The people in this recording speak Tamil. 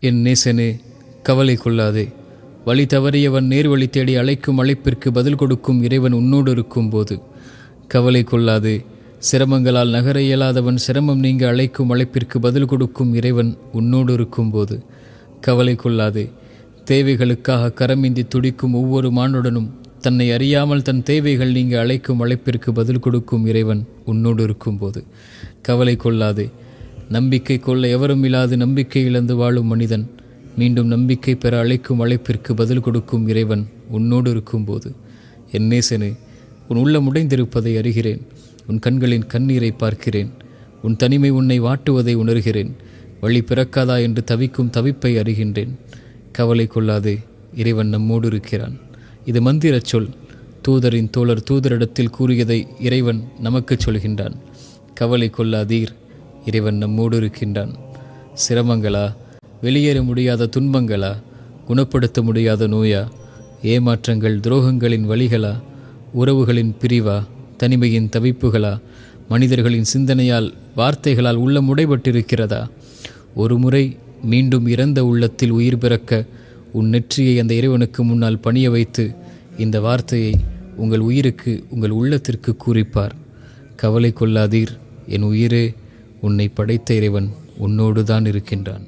என் நேசனே, கவலை கொள்ளாதே. வழி தவறியவன் நேர்வழி தேடி அழைக்கும் அழைப்பிற்கு பதில் கொடுக்கும் இறைவன் உன்னோடு இருக்கும்போது கவலை கொள்ளாதே. சிரமங்களால் நகர இயலாதவன் சிரமம் நீங்க அழைக்கும் அழைப்பிற்கு பதில் கொடுக்கும் இறைவன் உன்னோடு இருக்கும்போது கவலை கொள்ளாதே. தேவைகளுக்காக கரமிந்தி துடிக்கும் ஒவ்வொரு மானுடனும் தன்னை அறியாமல் தன் தேவைகள் நீங்க அழைக்கும் அழைப்பிற்கு பதில் கொடுக்கும் இறைவன் உன்னோடு இருக்கும்போது கவலை கொள்ளாதே. நம்பிக்கை கொள்ள எவரும் இல்லாது நம்பிக்கை இழந்து வாழும் மனிதன் மீண்டும் நம்பிக்கை பெற அழைக்கும் அழைப்பிற்கு பதில் கொடுக்கும் இறைவன் உன்னோடு இருக்கும்போது என் நேசனே, உன் உள்ளம் உடைந்திருப்பதை அறிகிறேன். உன் கண்களின் கண்ணீரை பார்க்கிறேன். உன் தனிமை உன்னை வாட்டுவதை உணர்கிறேன். வழி பிறக்காதா என்று தவிக்கும் தவிப்பை அறிகின்றேன். கவலை கொள்ளாதே, இறைவன் நம்மோடு இருக்கிறான். இது மந்திரச் சொல். தூதரின் தோழர் தூதரிடத்தில் கூறியதை இறைவன் நமக்கு சொல்கின்றான். கவலை கொள்ளாதீர், இறைவன் நம்மோடு இருக்கின்றான். சிரமங்களா, வெளியேற முடியாத துன்பங்களா, குணப்படுத்த முடியாத நோயா, ஏமாற்றங்கள் துரோகங்களின் வழிகளா, உறவுகளின் பிரிவா, தனிமையின் தவிப்புகளா, மனிதர்களின் சிந்தனையால் வார்த்தைகளால் உள்ளம் உடைபட்டிருக்கிறதா? ஒரு முறை மீண்டும் இறந்த உள்ளத்தில் உயிர் பிறக்க உன் நெற்றியை அந்த இறைவனுக்கு முன்னால் பணிய வைத்து இந்த வார்த்தையை உங்கள் உயிருக்கு, உங்கள் உள்ளத்திற்கு கூறிப்பார். கவலை கொள்ளாதீர் என் உயிரே, உன்னை படைத்த இறைவன் உன்னோடு தான் இருக்கின்றான்.